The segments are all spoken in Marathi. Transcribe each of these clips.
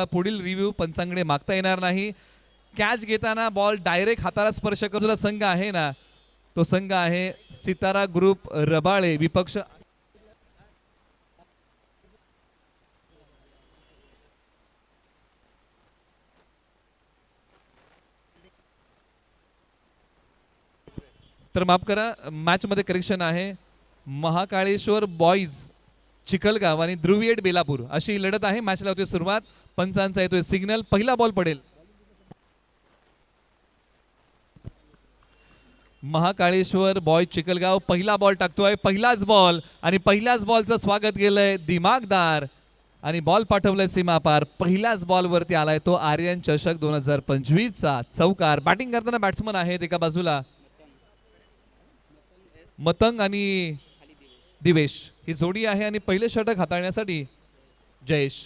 पुढील रिव्ह्यू पंचांकडे मागता येणार नाही। कॅच घेताना बॉल डायरेक्ट हाताला स्पर्श करूला संघ आहे ना, तो संघ आहे सितारा ग्रुप रबाळे। विपक्ष तर माफ करा, मॅच मध्ये करेक्शन आहे। महाकाळेश्वर बॉईज चिखलगाव आणि ध्रुवियट बेलापूर अशी लढत आहे। मॅचला होते सुरुवात, पंचांचा येतोय सिग्नल, पहिला बॉल पडेल। महाकाळेश्वर बॉय चिखलगाव पहिला बॉल टाकतोय, पहिलाच बॉल आणि पहिल्याच बॉलचं स्वागत केलंय दिमागदार आणि बॉल पाठवलाय सीमापार। पहिल्याच बॉल वरती आलाय तो आर्यन चषक 2025 चा चौकार। बॅटिंग करताना बॅट्समन आहेत एका बाजूला मतंग आणि दिवेश ही जोडी आहे आणि पहिले षटक हाताळण्यासाठी जयेश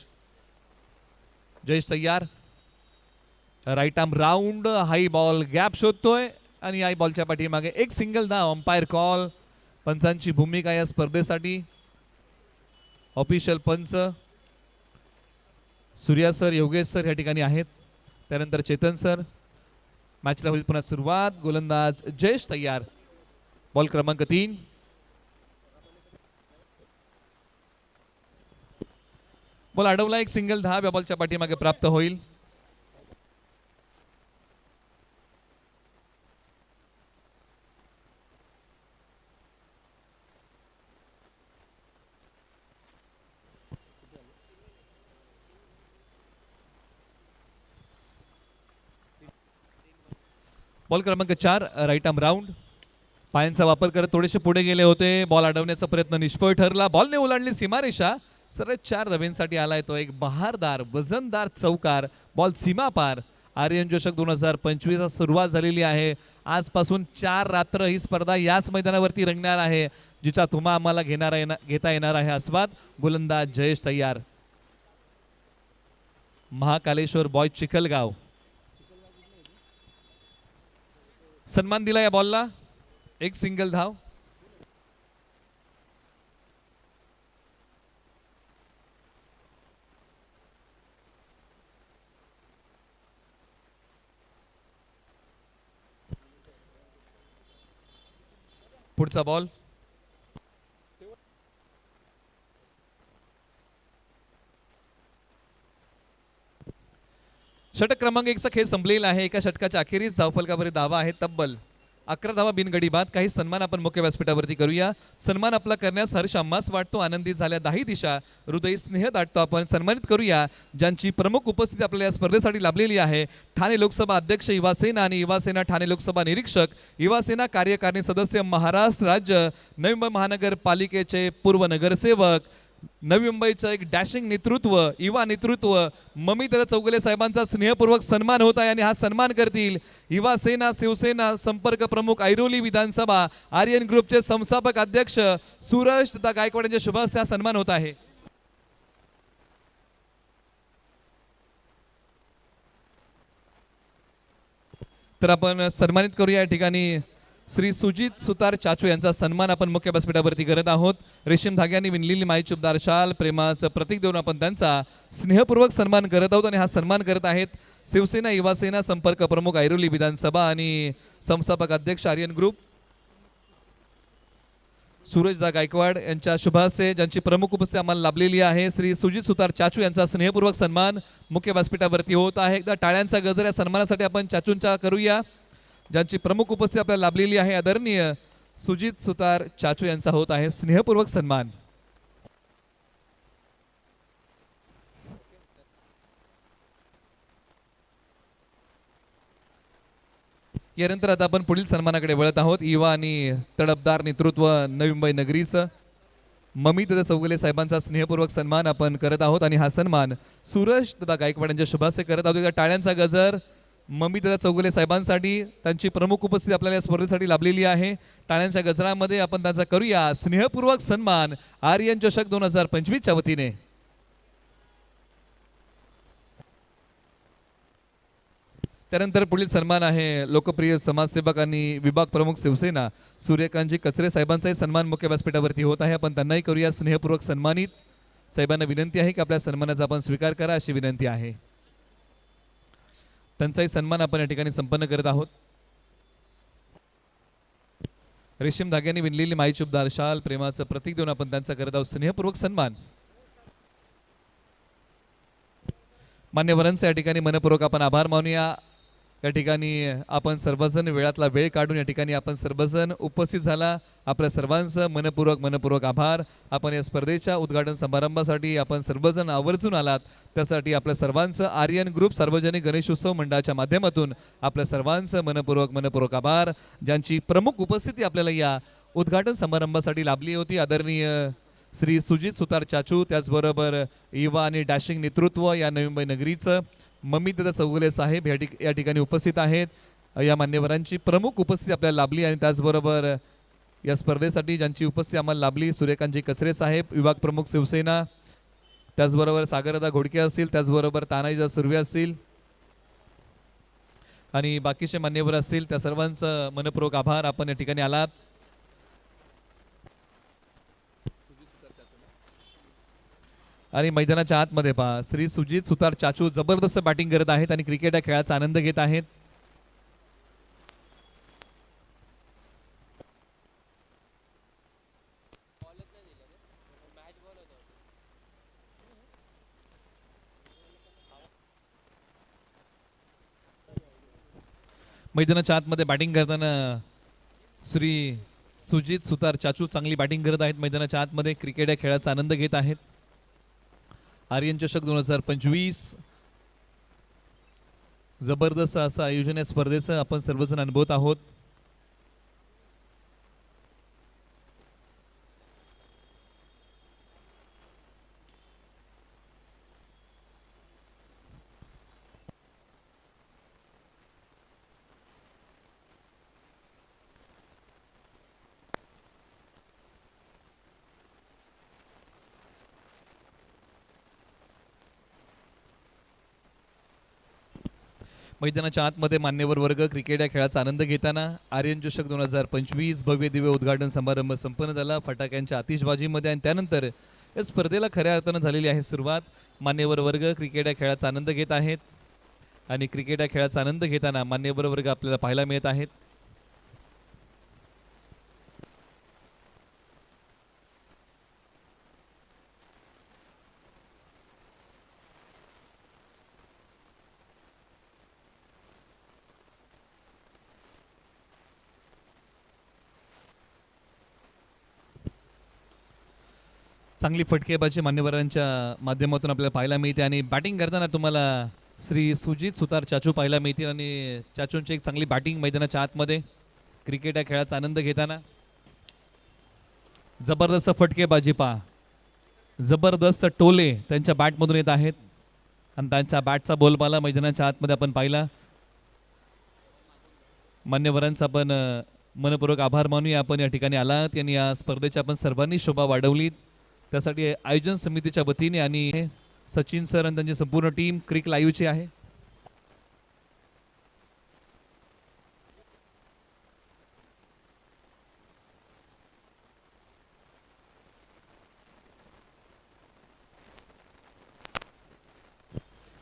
तयार। राईट आर्म राऊंड हाई बॉल गॅप शोधतोय आणि हाई बॉलच्या पाठीमागे एक सिंगल धाव। Umpire call. पंचांची भूमिका या स्पर्धेसाठी ऑफिशियल पंच सूर्या सर, योगेश सर या ठिकाणी आहेत, त्यानंतर चेतन सर। मॅचला होईल पुन्हा सुरुवात। गोलंदाज जयेश तयार। बॉल क्रमांक 3, बॉल अडवला, एक सिंगल धाव या बॉलच्या पाठीमागे प्राप्त होईल। बॉल क्रमांक 4 राईट आर्म राऊंड। पायांचा वापर करत थोडेसे पुढे गेले होते, बॉल अडवण्याचा प्रयत्न निष्फळ ठरला। बॉलने ओलांडली सीमारेषा, सरळ 4 धाब्यांसाठी आलाय तो एक बहारदार वजनदार चौकार। बॉल सीमा पार। आर्यन चषक 2025 सुरुवात झालेली आहे। आजपासून 4 रात्र ही स्पर्धा याच मैदानावरती रंगणार आहे, जिचा तुम्हा आम्हाला घेता येणार आहे आस्वाद। गोलंदाज जयेश तयार। महाकालेश्वर बॉय चिखलगाव सन्मान दिला या बॉलला, एक सिंगल धाव। पुढचा बॉल षटक क्रमांक 1 चा खेळ संपलेला आहे। एका षटकाच्या अखेरीस धावफलकावर दावा आहे तब्बल 11 धावा बिनगडी बाद। काही सन्मान आपण मुख्य व्यासपीठावरती करूया। सन्मान आपला करण्यास हर्ष आम्हास वाटतो, आनंदित झाल्या दाही दिशा, हृदय स्नेह दाटतो। आपण सन्मानित करूया ज्यांची प्रमुख उपस्थिती आपल्याला या स्पर्धेसाठी लाभलेली आहे। ठाणे लोकसभा अध्यक्ष युवासेना आणि युवासेना ठाणे लोकसभा निरीक्षक, युवासेना कार्यकारिणी सदस्य, महाराष्ट्र राज्य नवी मुंबई महानगरपालिकेचे पूर्व नगरसेवक, नवी मुंबईचं एक डॅशिंग नेतृत्व, युवा नेतृत्व, ममिता चौगुले साहेबांचा स्नेहपूर्वक सन्मान होत आहे आणि हा सन्मान करतील युवा सेना शिवसेना संपर्क प्रमुख ऐरोली विधानसभा आर्यन ग्रुपचे संस्थापक अध्यक्ष सूरज तथा गायकवाड यांच्या शुभ हस्ते हा सन्मान होत आहे। तर आपण सन्मानित करूया या ठिकाणी श्री सुजित सुतार चाचू यांचा सन्मान आपण मुख्य व्यासपीठावरती करत आहोत। रेशीम धाग्याने विणलेली माई चुबदार शाल प्रेमाचं प्रतीक देऊन आपण त्यांचा स्नेहपूर्वक सन्मान करत आहोत आणि हा सन्मान करत आहेत शिवसेना युवासेना संपर्क प्रमुख ऐरोली विधानसभा आणि संस्थापक अध्यक्ष आर्यन ग्रुप सूरजदा गायकवाड यांच्या शुभ हस्ते, ज्यांची प्रमुख उपस्थिती आम्हाला लाभलेली आहे। श्री सुजित सुतार चाचू यांचा स्नेहपूर्वक सन्मान मुख्य व्यासपीठावरती होत आहे। एकदा टाळ्यांचा गजर या सन्मानासाठी आपण चाचूंचा करूया, ज्यांची प्रमुख उपस्थिती आपल्याला लाभलेली आहे। आदरणीय सुजित सुतार चाचू यांचा होत आहे स्नेहपूर्वक सन्मान। यानंतर आता आपण पुढील सन्मानाकडे वळत आहोत। युवा आणि तडफदार नेतृत्व नवी मुंबई नगरीचं ममिता चौगुले साहेबांचा स्नेहपूर्वक सन्मान आपण करत आहोत आणि हा सन्मान सूरज तथा गायकवाड यांच्या शुभ हस्ते करत आहोत। टाळ्यांचा गजर ममिता चौगुले साहेबांसाठी, त्यांची प्रमुख उपस्थिती आपल्याला या स्पर्धेसाठी लाभलेली आहे। टाळ्यांच्या गजरामध्ये आपण त्यांचा करूया स्नेहपूर्वक सन्मान आर्यन चषक 2025 च्या वतीने। त्यानंतर पुढील सन्मान आहे लोकप्रिय समाजसेवक आणि विभाग प्रमुख शिवसेना सूर्यकांतजी कचरे साहेबांचाही सन्मान मुख्य व्यासपीठावरती होत आहे। आपण त्यांनाही करूया स्नेहपूर्वक सन्मानित। साहेबांना विनंती आहे की आपल्या सन्मानाचा आपण स्वीकार करा अशी विनंती आहे. त्यांचाही सन्मान आपण या ठिकाणी संपन्न करत आहोत. रेशीम धाग्याने विणलेली माईचुबदार शाल प्रेमाचं प्रतीक देऊन आपण त्यांचा करत आहोत स्नेहपूर्वक सन्मान. मान्यवरांचा या ठिकाणी मनपूर्वक आपण आभार मानूया. या ठिकाणी आपण सर्वजण वेळातला वेळ काढून या ठिकाणी आपण सर्वजण उपस्थित झाला. आपल्या सर्वांचं मनपूर्वक आभार. आपण या स्पर्धेच्या उद्घाटन समारंभासाठी आपण सर्वजण आवर्जून आलात, त्यासाठी आपल्या सर्वांचं आर्यन ग्रुप सार्वजनिक गणेशोत्सव मंडळाच्या माध्यमातून आपल्या सर्वांचं मनपूर्वक आभार. ज्यांची प्रमुख उपस्थिती आपल्याला या उद्घाटन समारंभासाठी लाभली होती. आदरणीय श्री सुजित सुतार चाचू, त्याचबरोबर युवा आणि डॅशिंग नेतृत्व या नवी मुंबई नगरीचं मम्मीदादा चौगुले साहेब या ठिकाणी उपस्थित आहेत. या मान्यवरांची प्रमुख उपस्थिती आपल्याला लाभली आणि त्याचबरोबर या स्पर्धेसाठी ज्यांची उपस्थिती आम्हाला लाभली सूर्यकांतजी कचरे साहेब विभाग प्रमुख शिवसेना, त्याचबरोबर सागरदा घोडके असतील, त्याचबरोबर तानाजीदा सुर्वे असतील आणि बाकीचे मान्यवर असतील, त्या सर्वांचं मनपूर्वक आभार. आपण या ठिकाणी आलात. आणि मैदानाच्या आतमध्ये पहा श्री सुजित सुतार चाचू जबरदस्त बॅटिंग करत आहेत आणि क्रिकेट या खेळाचा आनंद घेत आहेत. मैदानाच्या आतमध्ये बॅटिंग करताना श्री सुजित सुतार चाचू चांगली बॅटिंग करत आहेत. मैदानाच्या आतमध्ये क्रिकेट या खेळाचा आनंद घेत आहेत. आर्यन चषक 2025 जबरदस्त असं आयोजन या स्पर्धेचं आपण सर्वजण अनुभवत आहोत. मैदानाच्या आतमध्ये मान्यवर वर्ग क्रिकेट या खेळाचा आनंद घेताना आर्यन चषक 2025 भव्य दिव्य उद्घाटन समारंभ संपन्न झाला फटाक्यांच्या आतिषबाजीमध्ये आणि त्यानंतर या स्पर्धेला खऱ्या अर्थानं झालेली आहे सुरुवात. मान्यवर वर्ग क्रिकेट या खेळाचा आनंद घेत आहेत आणि क्रिकेट या खेळाचा आनंद घेताना मान्यवर वर्ग आपल्याला पाहायला मिळत आहेत. चांगली फटकेबाजी मान्यवरांच्या माध्यमातून आपल्याला पाहायला मिळते आणि बॅटिंग करताना तुम्हाला श्री सुजित सुतार चाचू पाहायला मिळतील आणि चाचूंची एक चांगली बॅटिंग मैदानाच्या आतमध्ये क्रिकेट या खेळाचा आनंद घेताना. जबरदस्त फटकेबाजी पहा, जबरदस्त टोले त्यांच्या बॅटमधून येत आहेत आणि त्यांच्या बॅटचा बोलबाला मैदानाच्या आतमध्ये आपण पाहिला. मान्यवरांचा आपण मनपूर्वक आभार मानूया. आपण या ठिकाणी आलात आणि या स्पर्धेची आपण सर्वांनी शोभा वाढवलीत, त्यासाठी आयोजन समितीच्या वतीने आणि सचिन सर आणि त्यांची संपूर्ण टीम क्रिक लाईव्हची आहे.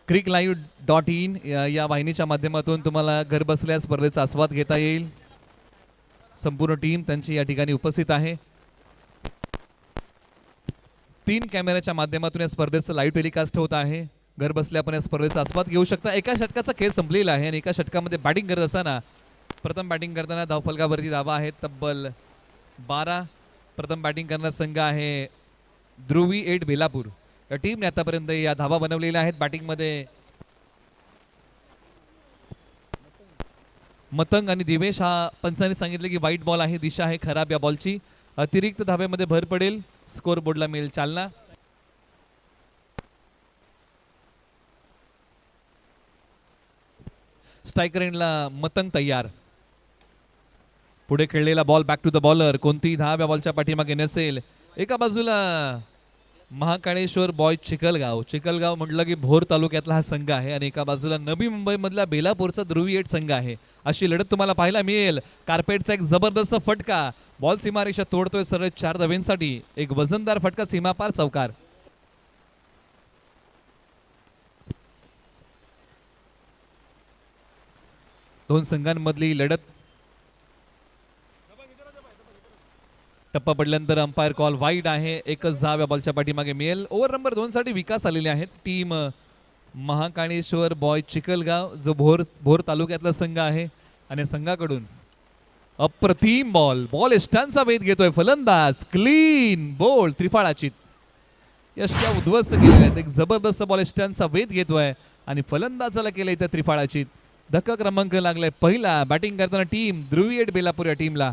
cricklive.in या वाहिनीच्या माध्यमातून तुम्हाला घर बसल्या स्पर्धेचा आस्वाद घेता येईल. संपूर्ण टीम त्यांची या ठिकाणी उपस्थित आहे. 3 कॅमेऱ्याच्या माध्यमातून या स्पर्धेचं लाईव्ह टेलिकास्ट होत आहे. घर बसल्या आपण या स्पर्धेचा आस्वाद घेऊ शकता. एका षटकाचा खेळ संपलेला आहे आणि एका षटकामध्ये बॅटिंग करत असताना प्रथम बॅटिंग करताना धावफलकावरती धावा आहेत तब्बल 12. प्रथम बॅटिंग करणारा संघ आहे ध्रुवी 8 बेलापूर. या टीमने आतापर्यंत या धावा बनवलेल्या आहेत. बॅटिंगमध्ये मतंग आणि दिवेश, हा पंचांनी सांगितले की वाईट बॉल आहे, दिशा आहे खराब या बॉलची. अतिरिक्त धाब्यामध्ये भर पडेल, स्कोर बोर्डला मिळेल चालना. स्ट्रायकर एंडला मतंग तयार. पुढे खेळलेला ball back to the bowler. कोणतीही धाव या बॉलच्या पाठीमागे नसेल. एका बाजूला महाकाळेश्वर बॉय चिखलगाव म्हटलं की भोर तालुक्यातला हा संघ आहे आणि एका बाजूला नवी मुंबई मधला बेलापूरचा ध्रुवी 8 संघ आहे. अशी लढत तुम्हाला पाहायला मिळेल. कार्पेटचा एक जबरदस्त फटका, बॉल सीमारेषा तोडतोय सरळ 4 धावेंसाठी. एक वजनदार फटका सीमापार चौकार. दोन संघांमधली लढत. टप्पा पडल्यानंतर अंपायर कॉल वाईड आहे. एकच धाव या बॉलच्या पाठीमागे मिळेल. ओव्हर नंबर 2 साठी विकास आलेले आहेत. टीम महाकाळेश्वर बॉय चिखलगाव जो भोर तालुक्यातला संघ आहे आणि संघाकडून अप्रतिम बॉल स्टॅनचा वेध घेतोय फलंदाज. क्लीन बोल्ड त्रिफळाची यष्ट्या उद्ध्वस्त केलेल्या आहेत. एक जबरदस्त बॉल स्टॅनचा वेध घेतोय आणि फलंदाजाला केलंय त्या त्रिफळाची. धक्का क्रमांक लागलाय पहिला. बॅटिंग करताना टीम ध्रुवीएट बेलापूर या टीमला.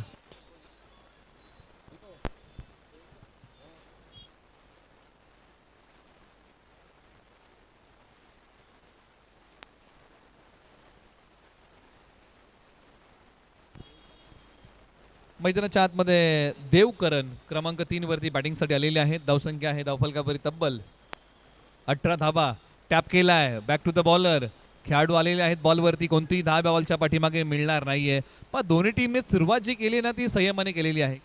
मैदानाच्या आतमध्ये देवकरण क्रमांक 3 वरती बॅटिंगसाठी आलेले आहेत. धावसंख्या आहे धावफलकावरी तब्बल 18 धाबा. टॅप केलाय. Back to the bowler. खेळाडू आलेले आहेत बॉलवरती. कोणतीही धाव बॉलच्या पाठीमागे मिळणार नाहीये. पण दोन्ही टीमने सुरुवात जी केली ना ती संयमाने केलेली आहे.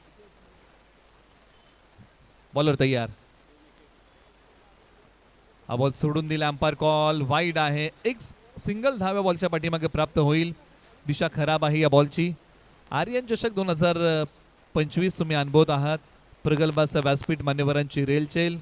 बॉलर तयार. हा बॉल सोडून दिला. अंपायर कॉल वाईड आहे. एक सिंगल धाव बॉलच्या पाठीमागे प्राप्त होईल. दिशा खराब आहे या बॉलची. आर्यन चषक 2025 तुम्ही अनुभवत आहात. प्रगल्भाचं व्यासपीठ मान्यवरांची रेलचेल.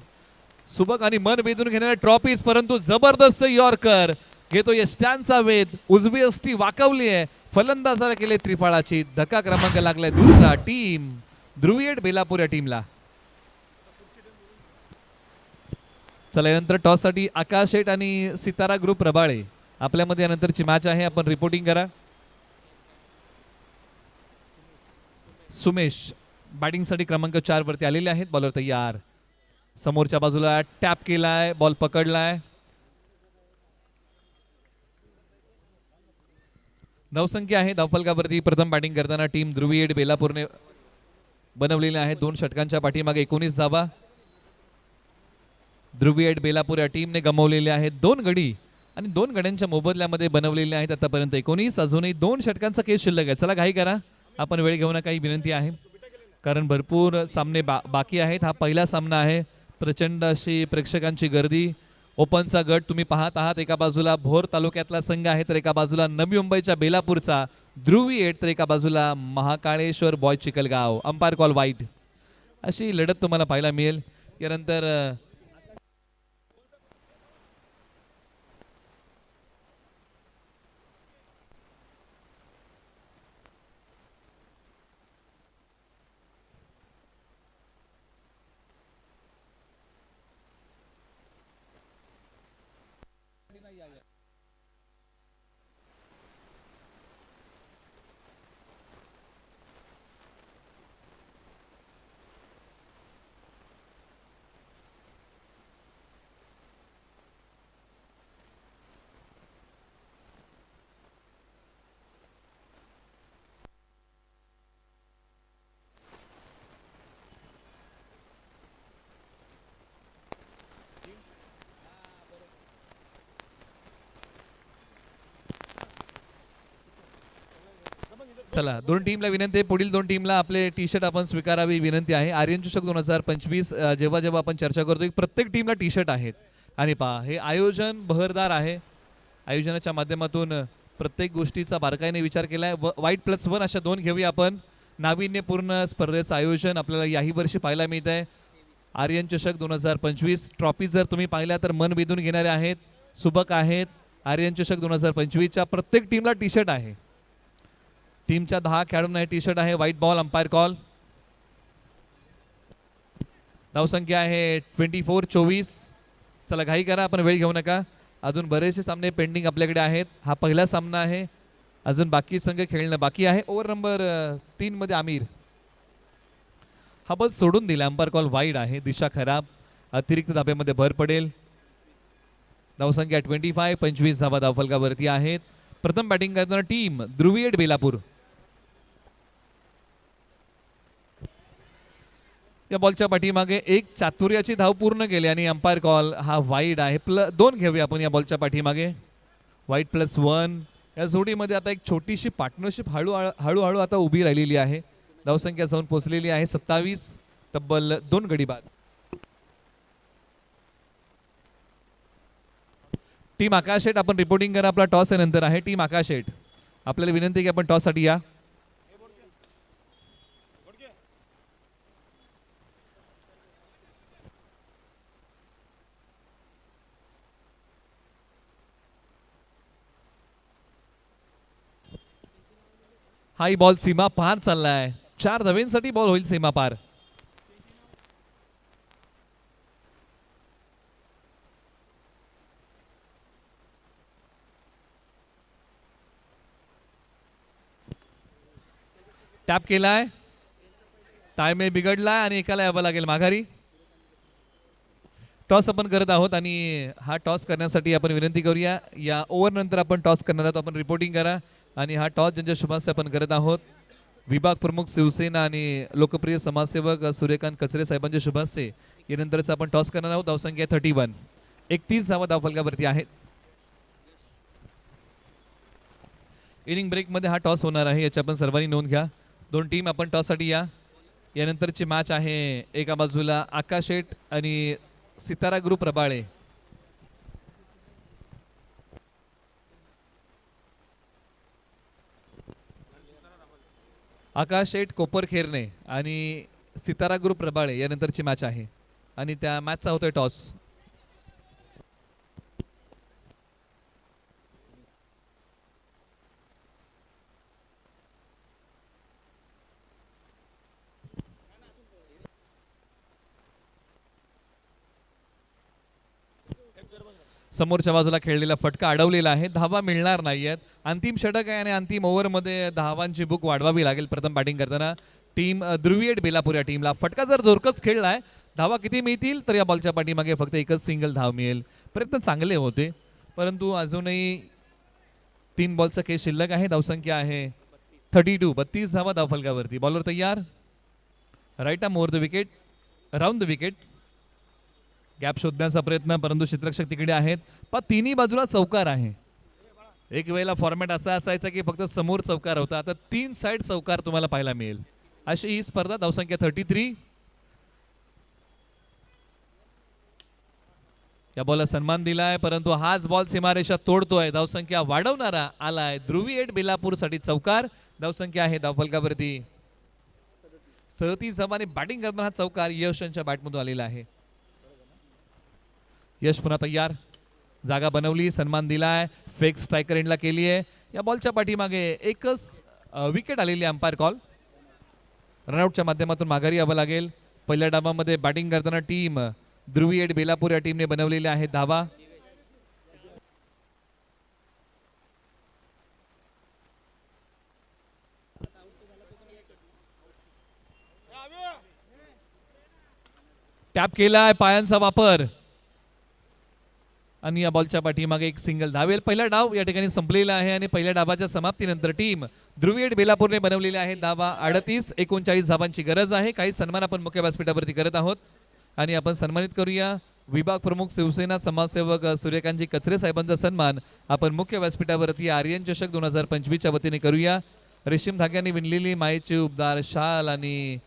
सुबक आणि मन वेधून घेणाऱ्या ट्रॉफीज परंतु जबरदस्त यॉर्कर घेतो स्टॅनचा वेध. उजवी अष्टी वाकवली आहे. फलंदाजाला केले त्रिफळाची. धक्का क्रमांक लागलाय दुसरा. टीम ध्रुवीएट बेलापूर या टीमला. चला यानंतर टॉस साठी आकाश शेठ आणि सितारा ग्रुप रबाळे आपल्यामध्ये यानंतरची मॅच आहे. आपण रिपोर्टिंग करा. सुमेश बॅटिंग साठी क्रमांक 4 वरती आलेले आहेत. बॉलर तयार. समोरच्या बाजूला टॅप केलाय. बॉल पकडलाय. धावसंख्या आहे धावफलकावरती प्रथम बॅटिंग करताना टीम ध्रुवीएट बेलापूरने बनवलेले आहेत 2 षटकांच्या पाठीमागे 19 धावा. ध्रुवीएट बेलापूर या टीमने गमावलेले आहेत 2 गडी आणि 2 गड्यांच्या मोबदल्यामध्ये बनवलेले आहेत आतापर्यंत 19. अजूनही 2 षटकांचा खेळ शिल्लक आहे. चला घाई करा. आपण वेळ घेऊ नका ही विनंती आहे कारण भरपूर सामने बाकी आहेत. हा पहिला सामना आहे. प्रचंड अशी प्रेक्षकांची गर्दी. ओपनचा गट तुम्ही पाहत आहात. एका बाजूला भोर तालुक्यातला संघ आहे तर एका बाजूला नवी मुंबईच्या बेलापूरचा ध्रुवीएट तर एका बाजूला महाकाळेश्वर बॉय चिखलगाव. अंपायर कॉल वाईट. अशी लढत तुम्हाला पाहायला मिळेल. यानंतर चला 2 टीमला विनंती आहे. पुढील 2 टीमला आपले टी शर्ट आपण स्वीकारावी विनंती आहे. आर्यन चषक 2025 जेव्हा जेव्हा आपण चर्चा करतो प्रत्येक टीमला टी शर्ट आहेत. आणि पहा हे आयोजन बहरदार आहे. आयोजनाच्या माध्यमातून प्रत्येक गोष्टीचा बारकाईने विचार केलाय. वाईट +1 अशा 2 घेऊया आपण. नाविन्यपूर्ण स्पर्धेचं आयोजन आपल्याला याही वर्षी पाहायला मिळत आहे. आर्यन चषक 2025 ट्रॉफी जर तुम्ही पाहिल्या तर मन वेधून घेणारे आहेत. सुबक आहेत. आर्यन चषक 2025च्या प्रत्येक टीमला टी शर्ट आहे. टीमच्या 10 खेळाडूंना टी शर्ट आहे. White ball. Umpire call. धावसंख्या आहे 24-24. चला घाई करा. आपण वेळ घेऊ नका. अजून बरेचसे सामने पेंडिंग आपल्याकडे आहेत. हा पहिला सामना आहे. अजून बाकी संघ खेळणं बाकी आहे. ओव्हर नंबर 3 मध्ये आमिर हा बॉल सोडून दिला. अंपायर कॉल वाईड आहे. दिशा खराब. अतिरिक्त धाब्यामध्ये भर पडेल. धावसंख्या 25. 25 धावा धावफलकावरती आहेत. प्रथम बॅटिंग करताना टीम ध्रुवीएट बेलापूर. या बॉलच्या पाठीमागे एक चातुर्याची धाव पूर्ण केली आणि अंपायर कॉल हा वाईड आहे. +2 घेऊया आपण या बॉलच्या पाठीमागे. वाईड +1. या जोडीमध्ये आता एक छोटीशी पार्टनरशिप हळूहळू आता उभी राहिलेली आहे. धावसंख्या जाऊन पोहोचलेली आहे 27. तब्बल 2 गडी बाद. टीम आकाश शेठ आपण रिपोर्टिंग करा. आपला टॉस नंतर आहे. टीम आकाश शेठ आपल्याला विनंती आहे की आपण टॉससाठी या. हाई बॉल सीमा पार चाललाय. 4 धावेंसाठी बॉल होईल सीमा पार. टॅप केलाय. ताळमेळ बिघडलाय आणि एकाला यावं लागेल माघारी. टॉस आपण करत आहोत आणि हा टॉस करण्यासाठी आपण विनंती करूया. या ओव्हर नंतर आपण टॉस करणार आहोत. आपण रिपोर्टिंग करा. आणि हा टॉस ज्यांच्या शुभांश आपण करत आहोत विभाग प्रमुख शिवसेना आणि लोकप्रिय समाजसेवक सूर्यकांत कचरे साहेबांचे शुभास्ते यानंतरच आपण टॉस करणार आहोत. धावसंख्या 31. 31 धावा धावफलकावरती आहेत. इनिंग ब्रेकमध्ये हा टॉस होणार आहे याची आपण सर्वांनी नोंद घ्या. 2 टीम आपण टॉससाठी या. यानंतरची मॅच आहे एका बाजूला आकाश शेठ आणि सितारा ग्रुप रबाळे. आकाश शेठ कोपर खेरणे आणि सितारा ग्रुप रबाळे यानंतरची मॅच आहे आणि त्या मॅचचा होतोय टॉस. समोरच्या बाजूला खेळलेला फटका अडवलेला आहे. धावा मिळणार नाहीयेत. अंतिम षटक आहे आणि अंतिम ओव्हरमध्ये धावांची बुक वाढवावी लागेल. प्रथम बॅटिंग करताना टीम ध्रुवीएट बेलापूर या टीमला फटका जर जोरकस खेळलाय धावा किती मिळतील तर या बॉलच्या पाठीमागे फक्त एकच सिंगल धाव मिळेल. प्रयत्न चांगले होते परंतु अजूनही 3 बॉलचा केस शिल्लक आहे. धावसंख्या आहे 32. 32 धावा धावफलकावरती. बॉलर तयार. Right arm over the wicket. Round the wicket. Gap शोधण्याचा प्रयत्न परंतु क्षेत्ररक्षक तिकडे आहेत. पण तिन्ही बाजूला चौकार आहे. एक वेळेला फॉर्मॅट असा असायचा की फक्त समोर चौकार होता. आता 3 साइड चौकार तुम्हाला पाहायला मिळेल अशी ही स्पर्धा. धावसंख्या 33. या बॉलला सन्मान दिलाय परंतु हाच बॉल सीमारेषा तोडतोय. धावसंख्या वाढवणारा आलाय ध्रुवीएट बेलापूर साठी चौकार. धावसंख्या आहे धावफलकावरती 37 धावांनी बॅटिंग करताना हा चौकार यश यांच्या बॅटमधून आलेला आहे. यश पुन्हा तयार. जागा बनवली. सन्मान दिलाय. फेक स्ट्रायकर एंडला केली आहे. या बॉलच्या पाठीमागे एकच विकेट आलेली अंपायर कॉल. रनआउटच्या माध्यमातून माघारी यावं लागेल. पहिल्या डावामध्ये बॅटिंग करताना टीम ध्रुवीएट बेलापूर या टीमने बनवलेल्या आहेत धावा. टॅप केलाय. पायांचा वापर आणि या बॉलच्या पाठीमागे एक सिंगल धावेल. पहिला डाव या ठिकाणी संपलेला आहे आणि पहिल्या डावाच्या समाप्तीनंतर टीम ध्रुवीएट बेलापूरने बनवलेले आहेत धावा 38. 39 धावांची गरज आहे. काही सन्मान आपण मुख्य व्यासपीठावरती करत आहोत आणि आपण सन्मानित करूया विभाग प्रमुख शिवसेना समाजसेवक सूर्यकांतजी कचरे साहेबांचा सन्मान आपण मुख्य व्यासपीठावरती आर्यन चषक 2025च्या वतीने करूया. रेशीम धाग्याने विणलेली मायेची उबदार शाल आणि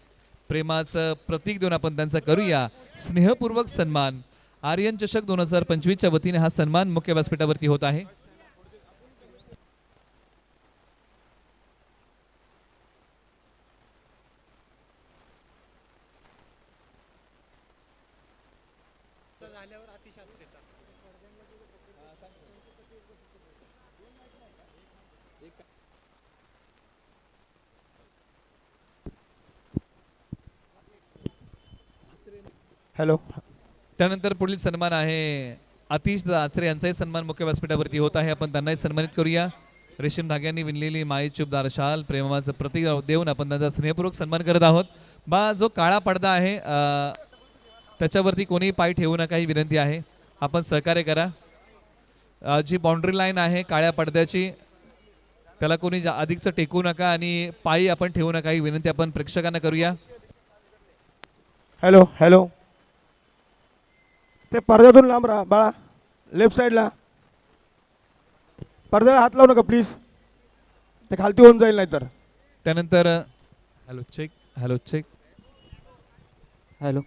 प्रेमाचं प्रतीक देऊन आपण त्यांचा करूया स्नेहपूर्वक सन्मान. आर्यन चषक 2025च्या वतीने हा सन्मान मुख्य व्यासपीठावरती होत आहे. हॅलो. त्यानंतर पुढील सन्मान आहे आतिश आचरे यांचाही सन्मान मुख्य व्यासपीठावरती होत आहे. आपण त्यांनाही सन्मानित करूया. रेशीम धाग्यांनी विणलेली मायेची उबदार शाल प्रेमाचं प्रतीक देऊन आपण त्यांचा स्नेहपूर्वक सन्मान करत आहोत. बा जो काळा पडदा आहे त्याच्यावरती कोणीही पाय ठेवू नका ही विनंती आहे. आपण सहकार्य करा. जी बाउंड्री लाईन आहे काळ्या पडद्याची त्याला कोणी अधिकचं टेकू नका आणि पायी आपण ठेवू नका ही विनंती आपण प्रेक्षकांना करूया. Hello hello. ते पडद्यातून लांब राहा बाळा. लेफ्ट साईडला पडद्याला हात लावू नका प्लीज. ते खालती होऊन जाईल नाहीतर. त्यानंतर hello check. Hello check. Hello.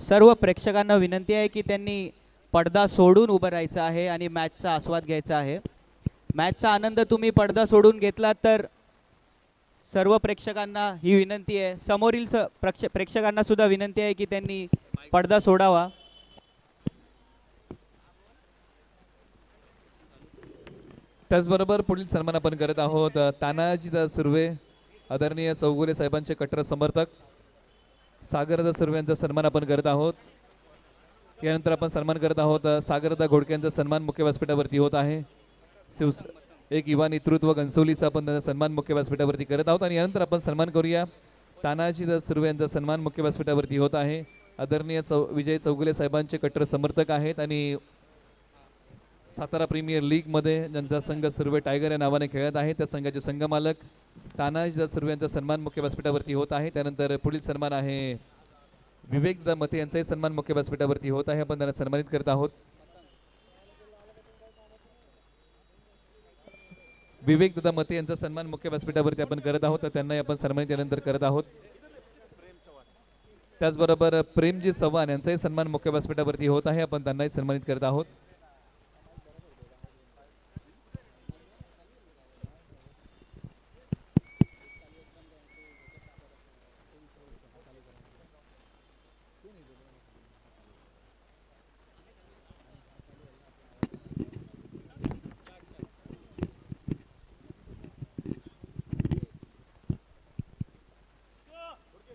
सर्व प्रेक्षकांना विनंती आहे की त्यांनी पडदा सोडून उभं राहायचं आहे आणि मॅचचा आस्वाद घ्यायचा आहे. मॅचचा आनंद तुम्ही पडदा सोडून घेतलात तर सर्व प्रेक्षकांना ही विनंती आहे, समोरील प्रेक्षकांना सुद्धा विनंती आहे की त्यांनी पडदा सोडावा. त्याचबरोबर पुढील सन्मान आपण करत आहोत तानाजीदास सुर्वे, आदरणीय चौगुले साहेबांचे कट्टर समर्थक. सागरदा सुर्वे यांचा सन्मान आपण करत आहोत. यानंतर आपण सन्मान करत आहोत सागरदा घोडके यांचा सन्मान मुख्य व्यासपीठावरती होत आहे. एक युवा नेतृत्व घनसोलीचा आपण त्यांचा सन्मान मुख्य व्यासपीठावरती करत आहोत. आणि यानंतर आपण सन्मान करूया तानाजीदास सुर्वे यांचा सन्मान मुख्य व्यासपीठावरती होत आहे. आदरणीय विजय चौगुले साहेबांचे कट्टर समर्थक आहेत आणि सातारा प्रीमियर लीगमध्ये ज्यांचा संघ सुर्वे टायगर या नावाने खेळत आहे त्या संघाचे संघमालक तानाजीदास सुर्वे यांचा सन्मान मुख्य व्यासपीठावरती होत आहे. त्यानंतर पुढील सन्मान आहे विवेक मते यांचाही सन्मान मुख्य व्यासपीठावरती होत आहे. आपण त्यांना सन्मानित करत आहोत. विवेक दादा मते यांचा सन्मान मुख्य व्यासपीठावरती आपण करत आहोत, तर त्यांनाही आपण सन्मानित यानंतर करत आहोत. त्याचबरोबर प्रेमजी चव्हाण यांचाही सन्मान मुख्य व्यासपीठावरती होत आहे, आपण त्यांनाही सन्मानित करत आहोत.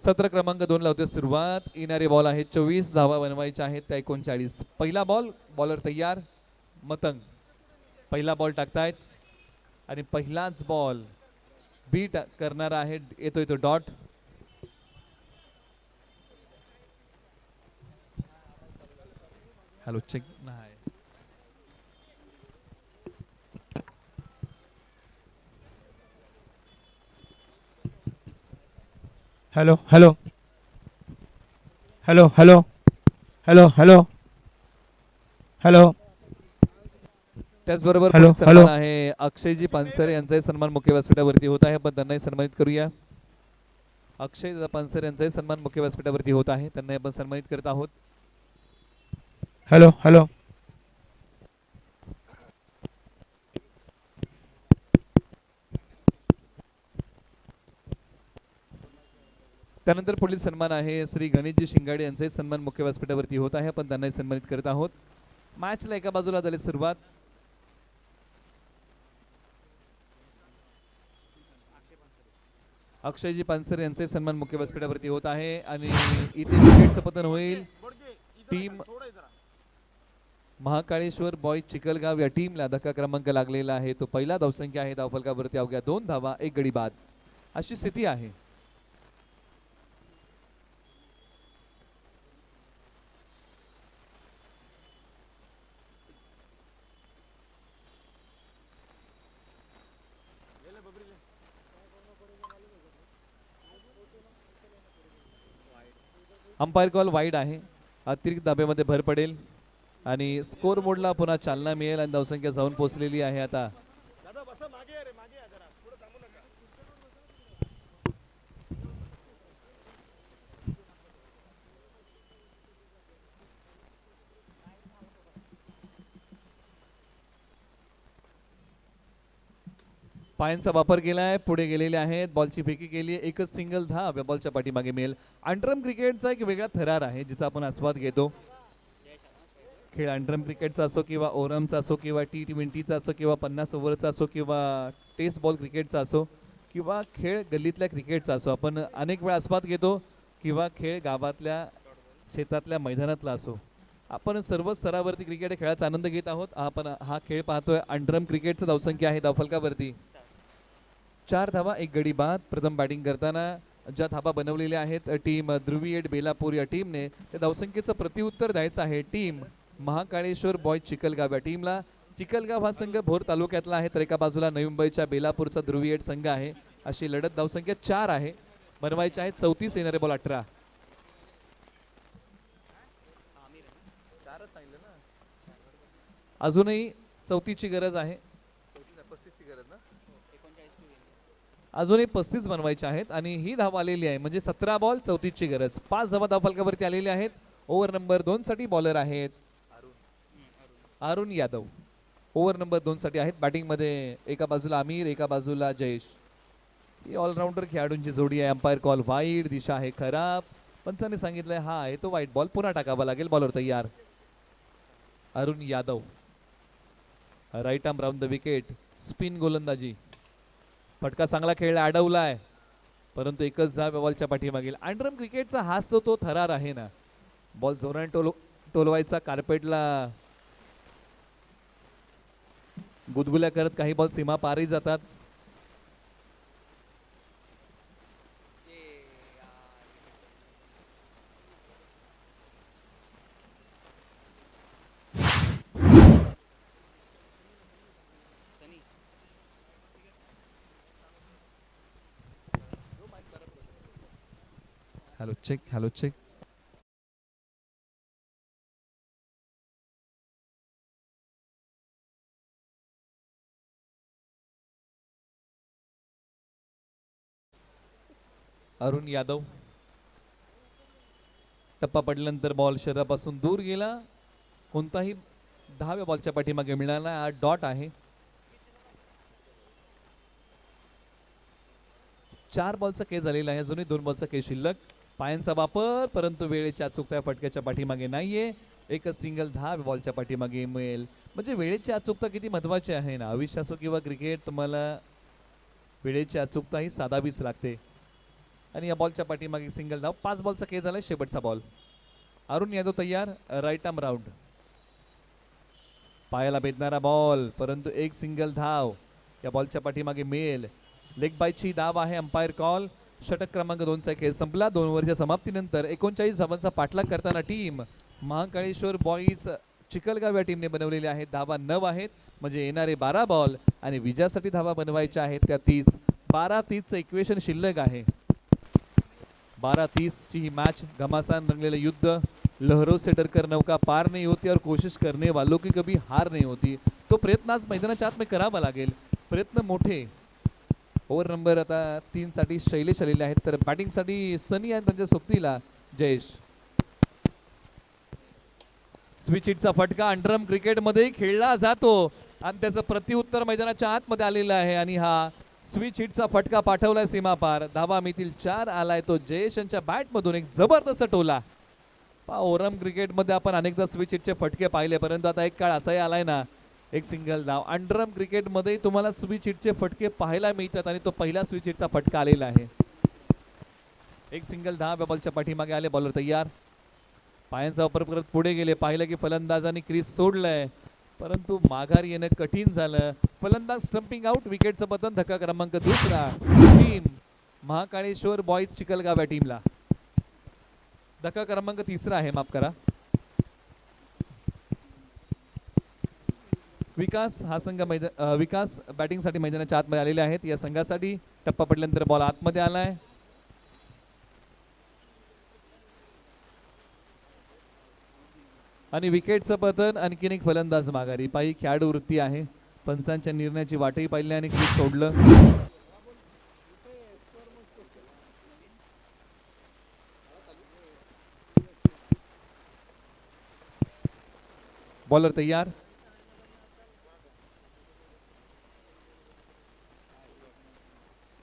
सत्र क्रमांक 2 ला होते सुरुवात. येणारे बॉल आहेत 24 धावा बनवायच्या आहेत त्या 39. पहिला बॉल, बॉलर तयार, मतंग पहिला बॉल टाकतायत आणि पहिलाच बॉल बीट करणारा आहे, येतोय तो डॉट. हॅलो चेक नाही. Hello hello hello hello hello hello hello. त्याचबरोबर हॅलो, सन्मान हॅलो. आहे अक्षयजी पानसरे यांचाही सन्मान मुख्य व्यासपीठावरती होत आहे, आपण त्यांनाही सन्मानित करूया. अक्षय पानसरे यांचाही सन्मान मुख्य व्यासपीठावरती होत आहे, त्यांनाही आपण सन्मानित करत आहोत. हॅलो हॅलो त्यानंतर पुढील सन्मान आहे श्री गणेशजी शिंगाडे यांचाही सन्मान मुख्य व्यासपीठावरती होत आहे, आपण त्यांनाही सन्मानित करत आहोत. मॅचला एका बाजूला झाली सुरुवात. अक्षयजी पानसरे यांचे सन्मान मुख्य व्यासपीठावरती होत आहे आणि इथे विकेटचं पतन होईल. टीम महाकाळेश्वर बॉय चिखलगाव या टीमला धक्का क्रमांक लागलेला आहे, तो पहिला धावसंख्या आहे. धावफलकावरती अवघ्या 2 धावा 1 गडी बाद अशी स्थिती आहे. अंपायर कॉल वाईड आहे, अतिरिक्त धाब्यामध्ये भर पडेल आणि स्कोर बोर्डला पुन्हा चालना मिळेल आणि धावसंख्या जाऊन पोहोचलेली आहे. आता पायांचा वापर केलाय, पुढे गेलेले आहेत, बॉलची फेकी केली, एकच सिंगल धाव बॉलच्या पाठीमागे मिळेल. अंडरम क्रिकेटचा एक वेगळा थरार आहे जिचा आपण आस्वाद घेतो. खेळ अंडरम क्रिकेटचा असो किंवा ओरमचा असो किंवा T20चा असो किंवा 50 ओव्हरचा असो किंवा टेस्ट बॉल क्रिकेटचा असो किंवा खेळ गल्लीतल्या क्रिकेटचा असो, आपण अनेक वेळा आस्वाद घेतो किंवा खेळ गावातल्या शेतातल्या मैदानातला असो, आपण सर्व स्तरावरती क्रिकेट खेळाचा आनंद घेत आहोत. आपण हा खेळ पाहतोय. अंडरम क्रिकेटचा धावसंख्या आहे धावफलकावरती 4 धावा 1 गडी बाद. प्रथम बॅटिंग करताना ज्या धाबा बनवलेल्या आहेत टीम ध्रुवीएड बेलापूर या टीमने, त्या धावसंख्येचं प्रत्युत्तर द्यायचं आहे टीम महाकाळेश्वर बॉय चिखलगाव या टीमला. चिखलगाव हा संघ भोर तालुक्यातला आहे, तर एका बाजूला नवी मुंबईच्या बेलापूरचा ध्रुवीएड संघ आहे. अशी लढत धावसंख्या 4 आहे, बनवायची आहे 34. येणारे बॉल 18. अजूनही 34ची गरज आहे, अजूनही 35 बनवायचे आहेत आणि ही धाव आलेली आहे, म्हणजे 17 बॉल 34ची गरज. 5 धावा धावफलकावरती आलेल्या आहेत. ओव्हर नंबर 2 साठी बॉलर आहेत अरुण यादव. ओव्हर नंबर 2 साठी आहेत बॅटिंगमध्ये एका बाजूला आमिर एका बाजूला जयेश. ही ऑलराऊंडर खेळाडूंची जोडी आहे. अंपायर कॉल वाईड, दिशा आहे खराब. पंचाने सांगितलंय हा आहे तो वाईट बॉल, पुन्हा टाकावा लागेल. बॉलर तयार Arun Yadav. Right arm round the wicket. Spin गोलंदाजी. फटका चांगला खेळला, अडवलाय परंतु एकच जा बॉलच्या पाठीमागील. अंडरआर्म क्रिकेटचा हाच तो थरार आहे ना. बॉल जोराने टोलवायचा, कार्पेटला गुदगुल्या करत काही बॉल सीमा पारही जातात. Hello check, hello check. Arun Yadav. टप्पा पडल्यानंतर बॉल शरीरापासून दूर गेला. कोणताही 10व्या बॉलच्या पाठीमागे मिळाला. हा डॉट आहे. 4 बॉलचा केस झालेला आहे, अजूनही 2 बॉलचा केस शिल्लक. पायांचा वापर परंतु वेळेच्या अचूकता फटक्याच्या पाठीमागे नाहीये. एकच सिंगल 10 बॉलच्या पाठीमागे मिळेल. म्हणजे वेळेची अचूकता किती महत्वाची आहे ना. आयुष्य असो किंवा क्रिकेट, तुम्हाला वेळेची अचूकता ही साधावीच लागते. आणि या बॉलच्या पाठीमागे सिंगल धाव. 5 बॉलचा केस झालाय, शेवटचा बॉल. अरुण यादव तयार. Right arm round. पायाला भेदणारा बॉल परंतु एक सिंगल धाव या बॉलच्या पाठीमागे मिळेल. लेग बायची धाव आहे. Umpire call. षटक क्रमांक 2 चा खेळ संपला. 2 ओव्हरच्या समाप्तीनंतर 39 धावांचा पाठलाग करताना टीम महाकाळेश्वर बॉईज चिखलगाव या टीमने बनवलेले आहेत धावा 9 आहेत. म्हणजे येणारे 12 बॉल आणि विजयासाठी धावा बनवायच्या आहेत त्या 30. 12-30चं इक्वेशन शिल्लक आहे. 12-30 ची ही मॅच. घमासान रंगलेलं युद्ध. लहरों से डरकर नौका पार नहीं होती और कोशिश करने वालों की कभी हार नहीं होती. तो प्रयत्न आज मैदानाच्या आत में करावा लागेल. प्रयत्न मोठे. ओव्हर नंबर आता 3 साठी शैलेश आलेले आहेत, तर बॅटिंग साठी सनी आणि त्यांच्या सोबतीला जयेश. स्विच हिटचा फटका अंडरआर्म क्रिकेटमध्ये खेळला जातो आणि त्याचं प्रत्युत्तर मैदानाच्या आतमध्ये आलेलं आहे. आणि हा स्विच हिटचा फटका पाठवलाय सीमा पार. धावा मिळतील 4. आलाय तो जयेश यांच्या बॅट मधून एक जबरदस्त टोला. ओव्हरआर्म क्रिकेटमध्ये आपण अनेकदा स्विच हिटचे फटके पाहिले, परंतु आता एक काळ असाही आलाय ना, एक सिंगल धाव. अंडरआर्म क्रिकेटमध्ये तुम्हाला स्विच हिटचे फटके पाहायला मिळतात आणि तो पहिला स्विच हिटचा फटका आलेला आहे. एक सिंगल धाव या बॉलच्या पाठीमागे आले. बॉलर तयार. पायांचा वापर करत पुढे गेले. पाहिलं की फलंदाजांनी क्रीज सोडलंय परंतु माघार येणं कठीण झालं. फलंदाज स्टंपिंग आउट. विकेटचं पतन. धक्का क्रमांक 2. टीम महाकाळेश्वर बॉईज चिखलगाव या टीमला. धक्का क्रमांक 3 आहे, माफ करा. विकास हा संघ विकास बॅटिंग साठी मैदानाच्या आतमध्ये आलेले आहेत. या संघासाठी टप्पा पडल्यानंतर बॉल आतमध्ये आलाय. आणि विकेटचं पतन. आणखीन एक फलंदाज माघारी. पायी खेळाडू वृत्ती आहे. पंचांच्या निर्णयाची वाटही पाहिली आणि क्रीज सोडलं. बॉलर तयार.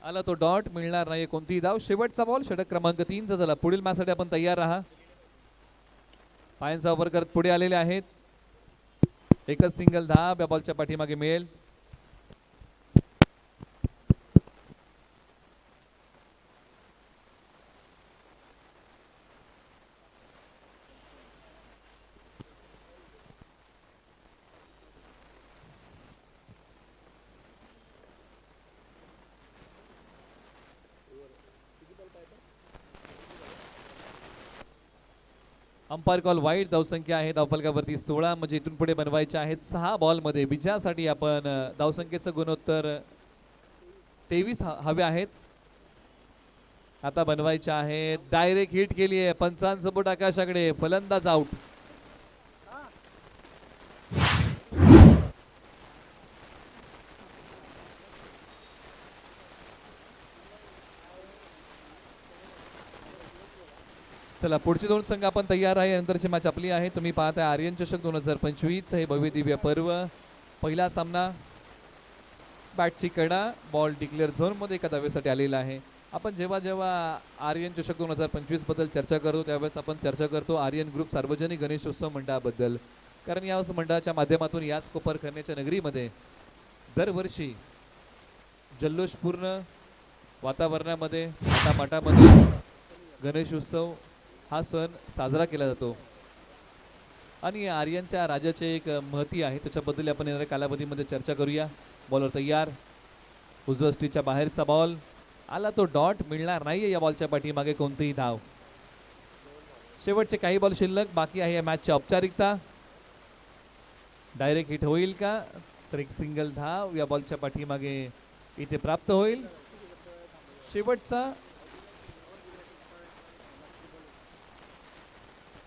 आला तो डॉट. मिळणार नाही कोणतीही धाव. शेवटचा बॉल. षटक क्रमांक 3 चा झाला. पुढील मॅचसाठी आपण तयार राहा. पायांचा वापर करत पुढे आलेले आहेत. एकच सिंगल धाव या बॉलच्या पाठीमागे मिळेल. Umpire call wide. धावसंख्या आहे धावफलकावरती 16. म्हणजे इथून पुढे बनवायचे आहेत 6 बॉल मध्ये. विजयासाठी आपण धावसंख्येचं गुणोत्तर 23 हवे आहेत. आता बनवायचे आहे. डायरेक्ट हिट केली आहे. पंचांसपोर्ट आकाशाकडे. फलंदाज आउट. चला पुढचे 2 संघ आपण तयार आहे. नंतरची मॅच आपली आहे. तुम्ही पाहताय आर्यन चषक 2025 हे भव्य दिव्य पर्व. पहिला सामना बॅटची कडा बॉल डिक्लेअर झोनमध्ये एका धावेसाठी आलेला आहे. आपण जेव्हा जेव्हा आर्यन चषक 2025 बद्दल चर्चा करतो त्यावेळेस आपण चर्चा करतो आर्यन ग्रुप सार्वजनिक गणेशोत्सव मंडळाबद्दल, कारण या मंडळाच्या माध्यमातून याच कोपर करण्याच्या नगरीमध्ये दरवर्षी जल्लोषपूर्ण वातावरणामध्ये थाटामाटामध्ये गणेशोत्सव हा सण साजरा केला जातो. आणि आर्यनच्या राजाचे एक महती आहे, त्याच्याबद्दल आपण येणाऱ्या कालावधीमध्ये चर्चा करूया. बॉलर तयार, उजव्या स्टिचच्या बाहेरचा बॉल आला, तो डॉट मिळणार नाहीये या बॉलच्या पाठीमागे कोणतीही धाव. शेवटचे काही बॉल शिल्लक बाकी आहे या मॅचची औपचारिकता. डायरेक्ट हिट होईल का, तर एक सिंगल धाव या बॉलच्या पाठीमागे इथे प्राप्त होईल. शेवटचा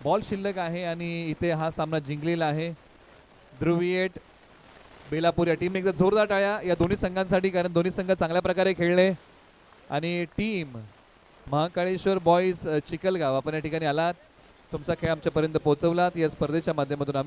बॉल शिल्लक आहे आणि इथे हा सामना जिंकलेला आहे. ध्रुवीएट बेलापूर या टीमने एकदा जोरदार टाळ्या या दोन्ही संघांसाठी, कारण दोन्ही संघ चांगल्या प्रकारे खेळले. आणि टीम महाकाळेश्वर बॉईज चिखलगाव, आपण या ठिकाणी आलात, तुमचा खेळ आमच्यापर्यंत पोहोचवलात. या स्पर्धेच्या माध्यमातून